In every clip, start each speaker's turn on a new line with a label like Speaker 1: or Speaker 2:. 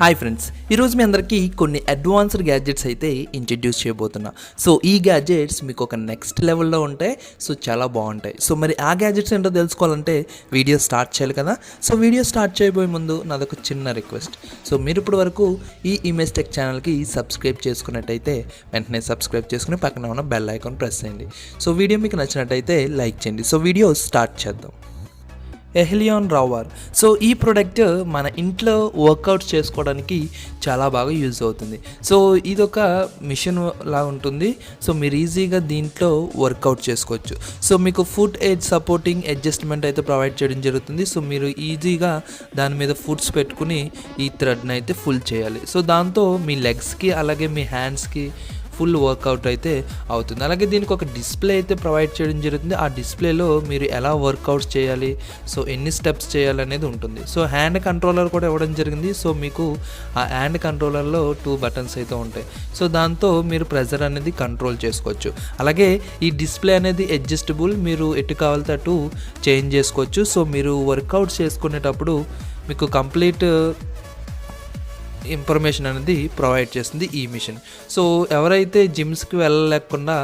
Speaker 1: Hi friends, ఈరోజు మీ అందరికీ కొన్ని అడ్వాన్స్డ్ గ్యాడ్జెట్స్ అయితే ఇంట్రడ్యూస్ చేయబోతున్నా. సో ఈ గ్యాడ్జెట్స్ మీకు ఒక నెక్స్ట్ లెవెల్లో ఉంటాయి. సో చాలా బాగుంటాయి. సో మరి ఆ గ్యాడ్జెట్స్ ఏంటో తెలుసుకోవాలంటే వీడియో స్టార్ట్ చేయాలి కదా. సో వీడియో స్టార్ట్ చేయబోయే ముందు నాదొక చిన్న రిక్వెస్ట్. సో మీరు ఇప్పటి వరకు ఈ ఇమేజ్ టెక్ ఛానల్కి సబ్స్క్రైబ్ చేసుకున్నట్టయితే వెంటనే సబ్స్క్రైబ్ చేసుకుని పక్కన ఉన్న బెల్ ఐకాన్ ప్రెస్ చేయండి. సో వీడియో మీకు నచ్చినట్టయితే లైక్ చేయండి. సో వీడియో స్టార్ట్ చేద్దాం. ECHELON రవర్. సో ఈ ప్రోడక్ట్ మన ఇంట్లో వర్కౌట్స్ చేసుకోవడానికి చాలా బాగా యూజ్ అవుతుంది. సో ఇదొక మిషన్ లా ఉంటుంది. సో మీరు ఈజీగా దీంట్లో వర్కౌట్ చేసుకోవచ్చు. సో మీకు ఫుట్ ఏజ్ సపోర్టింగ్ అడ్జస్ట్మెంట్ అయితే ప్రొవైడ్ చేయడం జరుగుతుంది. సో మీరు ఈజీగా దాని మీద ఫుట్స్ పెట్టుకుని ఈ థ్రెడ్ని అయితే ఫుల్ చేయాలి. సో దాంతో మీ లెగ్స్కి అలాగే మీ హ్యాండ్స్కి ఫుల్ వర్కౌట్ అయితే అవుతుంది. అలాగే దీనికి ఒక డిస్ప్లే అయితే ప్రొవైడ్ చేయడం జరుగుతుంది. ఆ డిస్ప్లేలో మీరు ఎలా వర్కౌట్స్ చేయాలి, సో ఎన్ని స్టెప్స్ చేయాలి అనేది ఉంటుంది. సో హ్యాండ్ కంట్రోలర్ కూడా ఇవ్వడం జరిగింది. సో మీకు ఆ హ్యాండ్ కంట్రోలర్లో 2 బటన్స్ అయితే ఉంటాయి. సో దాంతో మీరు ప్రెజర్ అనేది కంట్రోల్ చేసుకోవచ్చు. అలాగే ఈ డిస్ప్లే అనేది అడ్జస్టబుల్, మీరు ఎటు కావాలితే అటు చేంజ్ చేసుకోవచ్చు. సో మీరు వర్కౌట్స్ చేసుకునేటప్పుడు మీకు కంప్లీట్ ఇన్ఫర్మేషన్ అనేది ప్రొవైడ్ చేస్తుంది ఈ మిషన్. సో ఎవరైతే జిమ్స్కి వెళ్ళలేకుండా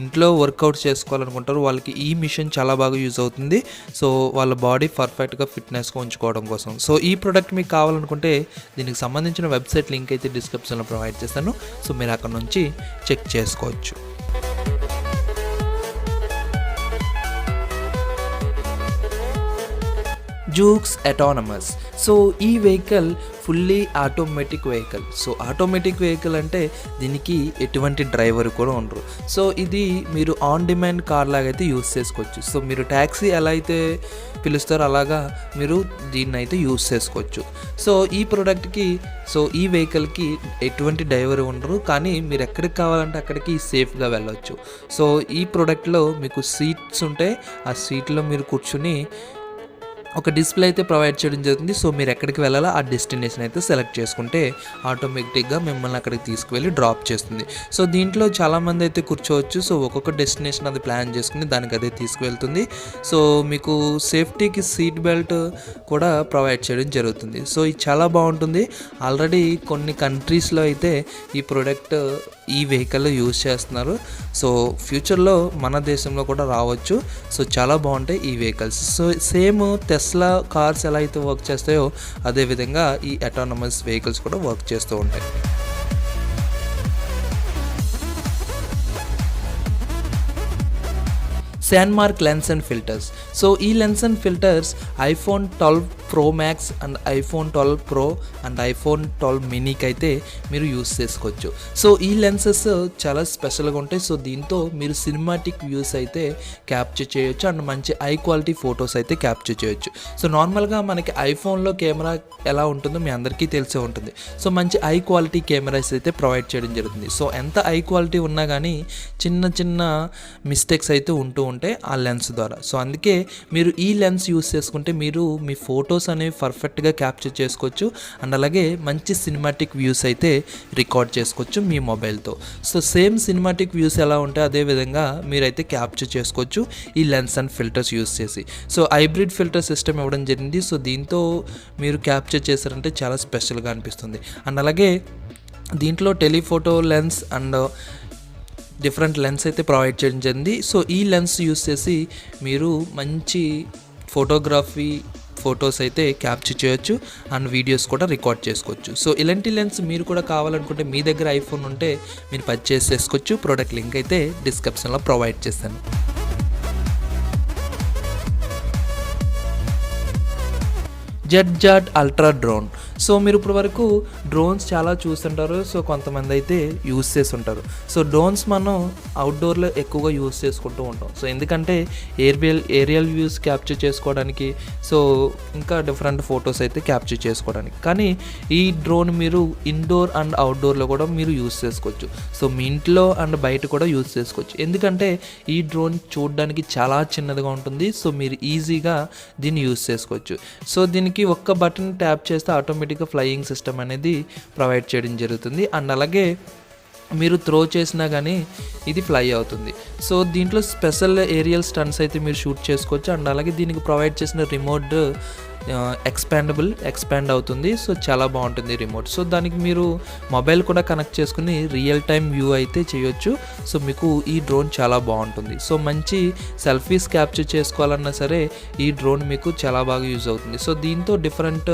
Speaker 1: ఇంట్లో వర్కౌట్ చేసుకోవాలనుకుంటారో వాళ్ళకి ఈ మిషన్ చాలా బాగా యూజ్ అవుతుంది. సో వాళ్ళ బాడీ పర్ఫెక్ట్గా ఫిట్నెస్గా ఉంచుకోవడం కోసం. సో ఈ ప్రోడక్ట్ మీకు కావాలనుకుంటే దీనికి సంబంధించిన వెబ్సైట్ లింక్ అయితే డిస్క్రిప్షన్లో ప్రొవైడ్ చేస్తాను. సో మీరు అక్కడ నుంచి చెక్ చేసుకోవచ్చు. ZOOX AUTANAMOUS. సో ఈ vehicle fully automatic vehicle. So automatic vehicle అంటే దీనికి ఎటువంటి డ్రైవర్ కూడా ఉండరు. సో ఇది మీరు ఆన్ డిమాండ్ కార్ లాగా అయితే యూస్ చేసుకోవచ్చు. సో మీరు ట్యాక్సీ ఎలా అయితే పిలుస్తారో అలాగా మీరు దీన్ని అయితే యూస్ చేసుకోవచ్చు. సో ఈ ప్రోడక్ట్కి ఈ వెహికల్కి ఎటువంటి డ్రైవర్ ఉండరు, కానీ మీరు ఎక్కడికి కావాలంటే అక్కడికి సేఫ్గా వెళ్ళవచ్చు. సో ఈ ప్రోడక్ట్లో మీకు సీట్స్ ఉంటాయి. ఆ సీట్లో మీరు కూర్చుని ఒక డిస్ప్లే అయితే ప్రొవైడ్ చేయడం జరుగుతుంది. సో మీరు ఎక్కడికి వెళ్ళాలో ఆ డెస్టినేషన్ అయితే సెలెక్ట్ చేసుకుంటే ఆటోమేటిక్గా మిమ్మల్ని అక్కడికి తీసుకువెళ్ళి డ్రాప్ చేస్తుంది. సో దీంట్లో చాలామంది అయితే కూర్చోవచ్చు. సో ఒక్కొక్క డెస్టినేషన్ అది ప్లాన్ చేసుకుని దానికి అదే తీసుకువెళ్తుంది. సో మీకు సేఫ్టీకి సీట్ బెల్ట్ కూడా ప్రొవైడ్ చేయడం జరుగుతుంది. సో ఇది చాలా బాగుంటుంది. ఆల్రెడీ కొన్ని కంట్రీస్లో అయితే ఈ ప్రోడక్ట్ ఈ వెహికల్ యూజ్ చేస్తున్నారు. సో ఫ్యూచర్లో మన దేశంలో కూడా రావచ్చు. సో చాలా బాగుంటాయి ఈ vehicles. So same Tesla cars ఎలా అయితే వర్క్ చేస్తాయో అదేవిధంగా ఈ అటానమస్ వెహికల్స్ కూడా వర్క్ చేస్తూ ఉంటాయి. Sandmarc lens and filters. So ఈ lens and filters iPhone 12 Pro Max and iPhone 12 Pro and iPhone 12 మినీకి అయితే మీరు యూస్ చేసుకోవచ్చు. సో ఈ లెన్సెస్ చాలా స్పెషల్గా ఉంటాయి. సో దీంతో మీరు సినిమాటిక్ వ్యూస్ అయితే క్యాప్చర్ చేయొచ్చు అండ్ మంచి హై క్వాలిటీ ఫొటోస్ అయితే క్యాప్చర్ చేయొచ్చు. సో నార్మల్గా మనకి ఐఫోన్లో కెమెరా ఎలా ఉంటుందో మీ అందరికీ తెలిసే ఉంటుంది. సో మంచి హై క్వాలిటీ కెమెరాస్ అయితే ప్రొవైడ్ చేయడం జరుగుతుంది. సో ఎంత హై క్వాలిటీ ఉన్నా కానీ చిన్న చిన్న మిస్టేక్స్ అయితే ఉంటూ ఉంటాయి ఆ లెన్స్ ద్వారా. సో అందుకే మీరు ఈ లెన్స్ యూస్ చేసుకుంటే మీరు మీ ఫొటోస్ అనేవి పర్ఫెక్ట్గా క్యాప్చర్ చేసుకోవచ్చు అండ్ అలాగే మంచి సినిమాటిక్ వ్యూస్ అయితే రికార్డ్ చేసుకోవచ్చు మీ మొబైల్తో. సో సేమ్ సినిమాటిక్ వ్యూస్ ఎలా ఉంటాయి అదేవిధంగా మీరైతే క్యాప్చర్ చేసుకోవచ్చు ఈ లెన్స్ అండ్ ఫిల్టర్స్ యూస్ చేసి. సో హైబ్రిడ్ ఫిల్టర్ సిస్టమ్ ఇవ్వడం జరిగింది. సో దీంతో మీరు క్యాప్చర్ చేశారంటే చాలా స్పెషల్గా అనిపిస్తుంది. అండ్ అలాగే దీంట్లో telephoto lens and different lens అయితే ప్రొవైడ్ చేయడం జరిగింది. సో ఈ లెన్స్ యూస్ చేసి మీరు మంచి ఫొటోస్ అయితే క్యాప్చర్ చేయొచ్చు అండ్ వీడియోస్ కూడా రికార్డ్ చేసుకోవచ్చు. సో ఇలాంటి లెన్స్ మీరు కూడా కావాలనుకుంటే మీ దగ్గర ఐఫోన్ ఉంటే మీరు పర్చేస్ చేసుకోవచ్చు. ప్రోడక్ట్ లింక్ అయితే డిస్క్రిప్షన్లో ప్రొవైడ్ చేస్తాను. జట్ అల్ట్రా డ్రోన్. సో మీరు ఇప్పుడు వరకు డ్రోన్స్ చాలా చూస్తుంటారు. సో కొంతమంది అయితే యూస్ చేస్తుంటారు. సో డ్రోన్స్ మనం అవుట్డోర్లో ఎక్కువగా యూస్ చేసుకుంటూ ఉంటాం. సో ఎందుకంటే ఏరియల్ వ్యూస్ క్యాప్చర్ చేసుకోవడానికి, సో ఇంకా డిఫరెంట్ ఫొటోస్ అయితే క్యాప్చర్ చేసుకోవడానికి. కానీ ఈ డ్రోన్ మీరు ఇండోర్ అండ్ అవుట్డోర్లో కూడా మీరు యూస్ చేసుకోవచ్చు. సో మీ ఇంట్లో అండ్ బయట కూడా యూస్ చేసుకోవచ్చు. ఎందుకంటే ఈ డ్రోన్ చూడడానికి చాలా చిన్నదిగా ఉంటుంది. సో మీరు ఈజీగా దీన్ని యూస్ చేసుకోవచ్చు. సో దీనికి ఒక్క బటన్ ట్యాప్ చేస్తే ఆటోమేటిక్గా ఫ్లయింగ్ సిస్టమ్ అనేది ప్రొవైడ్ చేయడం జరుగుతుంది. అండ్ అలాగే మీరు త్రో చేసినా కానీ ఇది ఫ్లై అవుతుంది. సో దీంట్లో స్పెషల్ ఏరియల్ స్టంట్స్ అయితే మీరు షూట్ చేసుకోవచ్చు. అండ్ అలాగే దీనికి ప్రొవైడ్ చేసిన రిమోట్ ఎక్స్పాండ్ అవుతుంది. సో చాలా బాగుంటుంది రిమోట్. సో దానికి మీరు మొబైల్ కూడా కనెక్ట్ చేసుకుని రియల్ టైం వ్యూ అయితే చేయొచ్చు. సో మీకు ఈ డ్రోన్ చాలా బాగుంటుంది. సో మంచి సెల్ఫీస్ క్యాప్చర్ చేసుకోవాలన్నా సరే ఈ డ్రోన్ మీకు చాలా బాగా యూజ్ అవుతుంది. సో దీంతో డిఫరెంట్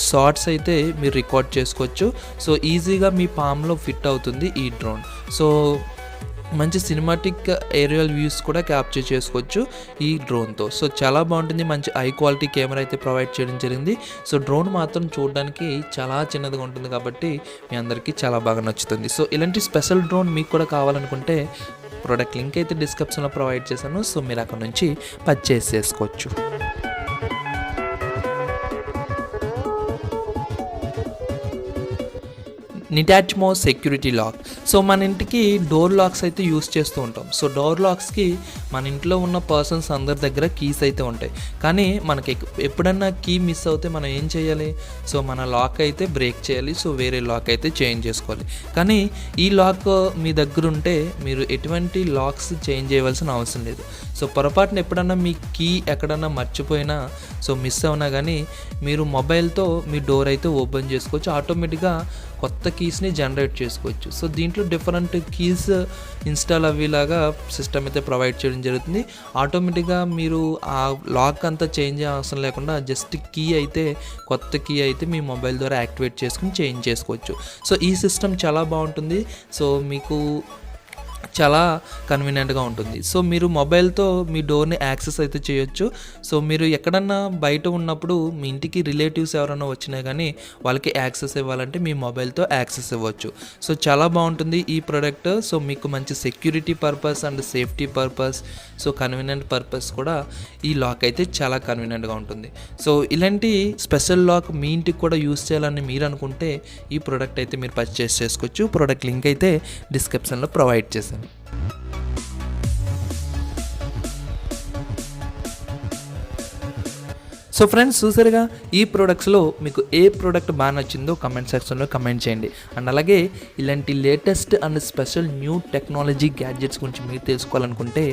Speaker 1: షాట్స్ అయితే మీరు రికార్డ్ చేసుకోవచ్చు. సో ఈజీగా మీ పామ్లో ఫిట్ అవుతుంది ఈ డ్రోన్. సో మంచి సినిమాటిక్ ఏరియల్ వ్యూస్ కూడా క్యాప్చర్ చేసుకోవచ్చు ఈ డ్రోన్తో. సో చాలా బాగుంటుంది. మంచి హై క్వాలిటీ కెమెరా అయితే ప్రొవైడ్ చేయడం జరిగింది. సో డ్రోన్ మాత్రం చూడడానికి చాలా చిన్నదిగా ఉంటుంది కాబట్టి మీ అందరికీ చాలా బాగా నచ్చుతుంది. సో ఇలాంటి స్పెషల్ డ్రోన్ మీకు కూడా కావాలనుకుంటే ప్రోడక్ట్ లింక్ అయితే డిస్క్రిప్షన్లో ప్రొవైడ్ చేశాను. సో మీరు అక్కడ నుంచి పర్చేస్ చేసుకోవచ్చు. Netatmo security lock. సో మన ఇంటికి డోర్ లాక్స్ అయితే యూస్ చేస్తూ ఉంటాం. సో డోర్ లాక్స్కి మన ఇంట్లో ఉన్న పర్సన్స్ అందరి దగ్గర కీస్ అయితే ఉంటాయి. కానీ మనకి ఎప్పుడన్నా కీ మిస్ అవుతే మనం ఏం చేయాలి? సో మన లాక్ అయితే బ్రేక్ చేయాలి. సో వేరే లాక్ అయితే చేంజ్ చేసుకోవాలి. కానీ ఈ లాక్ మీ దగ్గర ఉంటే మీరు ఎటువంటి లాక్స్ చేంజ్ చేయవలసిన అవసరం లేదు. సో పొరపాటున ఎప్పుడన్నా మీ కీ ఎక్కడన్నా మర్చిపోయినా సో మిస్ అవునా కానీ మీరు మొబైల్తో మీ డోర్ అయితే ఓపెన్ చేసుకోవచ్చు. ఆటోమేటిక్గా కొత్త కీస్ని జనరేట్ చేసుకోవచ్చు. సో దీంట్లో డిఫరెంట్ కీస్ ఇన్స్టాల్ అయ్యేలాగా సిస్టమ్ అయితే ప్రొవైడ్ చేయడం జరుగుతుంది. ఆటోమేటిక్గా మీరు ఆ లాక్ అంతా చేంజ్ అవసరం లేకుండా జస్ట్ కీ అయితే కొత్త కీ అయితే మీ మొబైల్ ద్వారా యాక్టివేట్ చేసుకుని చేంజ్ చేసుకోవచ్చు. సో ఈ సిస్టమ్ చాలా బాగుంటుంది. సో మీకు చాలా కన్వీనియంట్గా ఉంటుంది. సో మీరు మొబైల్తో మీ డోర్ని యాక్సెస్ అయితే చేయొచ్చు. సో మీరు ఎక్కడన్నా బయట ఉన్నప్పుడు మీ ఇంటికి రిలేటివ్స్ ఎవరైనా వచ్చినా కానీ వాళ్ళకి యాక్సెస్ ఇవ్వాలంటే మీ మొబైల్తో యాక్సెస్ ఇవ్వచ్చు. సో చాలా బాగుంటుంది ఈ ప్రోడక్ట్. సో మీకు మంచి security purpose and safety purpose, so convenient purpose కూడా ఈ లాక్ అయితే చాలా కన్వీనియంట్గా ఉంటుంది. సో ఇలాంటి స్పెషల్ లాక్ మీ ఇంటికి కూడా యూస్ చేయాలని మీరు అనుకుంటే ఈ ప్రోడక్ట్ అయితే మీరు పర్చేస్ చేసుకోవచ్చు. ప్రోడక్ట్ లింక్ అయితే డిస్క్రిప్షన్లో ప్రొవైడ్ చేశాను. సో ఫ్రెండ్స్ చూసారుగా ఈ ప్రోడక్ట్స్లో మీకు ఏ ప్రోడక్ట్ బాగా నచ్చిందో కమెంట్ సెక్షన్లో కమెంట్ చేయండి. అండ్ అలాగే ఇలాంటి latest and special new technology gadgets గురించి మీరు తెలుసుకోవాలనుకుంటే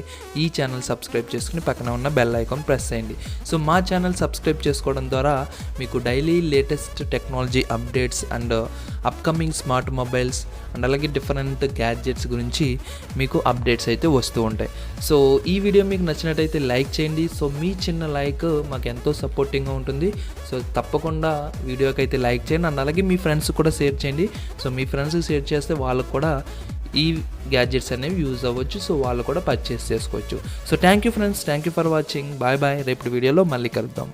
Speaker 1: ఈ ఛానల్ సబ్స్క్రైబ్ చేసుకుని పక్కన ఉన్న బెల్ ఐకాన్ ప్రెస్ చేయండి. సో మా ఛానల్ సబ్స్క్రైబ్ చేసుకోవడం ద్వారా మీకు daily latest technology updates and upcoming smart mobiles and అలాగే డిఫరెంట్ గ్యాడ్జెట్స్ గురించి మీకు అప్డేట్స్ అయితే వస్తూ ఉంటాయి. సో ఈ వీడియో మీకు నచ్చినట్టయితే లైక్ చేయండి. సో మీ చిన్న లైక్ మాకు ఎంతో సపోర్టింగ్గా ఉంటుంది. సో తప్పకుండా వీడియోకి అయితే లైక్ చేయండి. అండ్ అలాగే మీ ఫ్రెండ్స్ కూడా షేర్ చేయండి. సో మీ ఫ్రెండ్స్కి షేర్ చేస్తే వాళ్ళకు కూడా ఈ గ్యాడ్జెట్స్ అనేవి యూజ్ అవ్వచ్చు. సో వాళ్ళు కూడా పర్చేస్ చేసుకోవచ్చు. So thank you friends, thank you for watching. Bye bye. రేపటి వీడియోలో మళ్ళీ కలుద్దాం.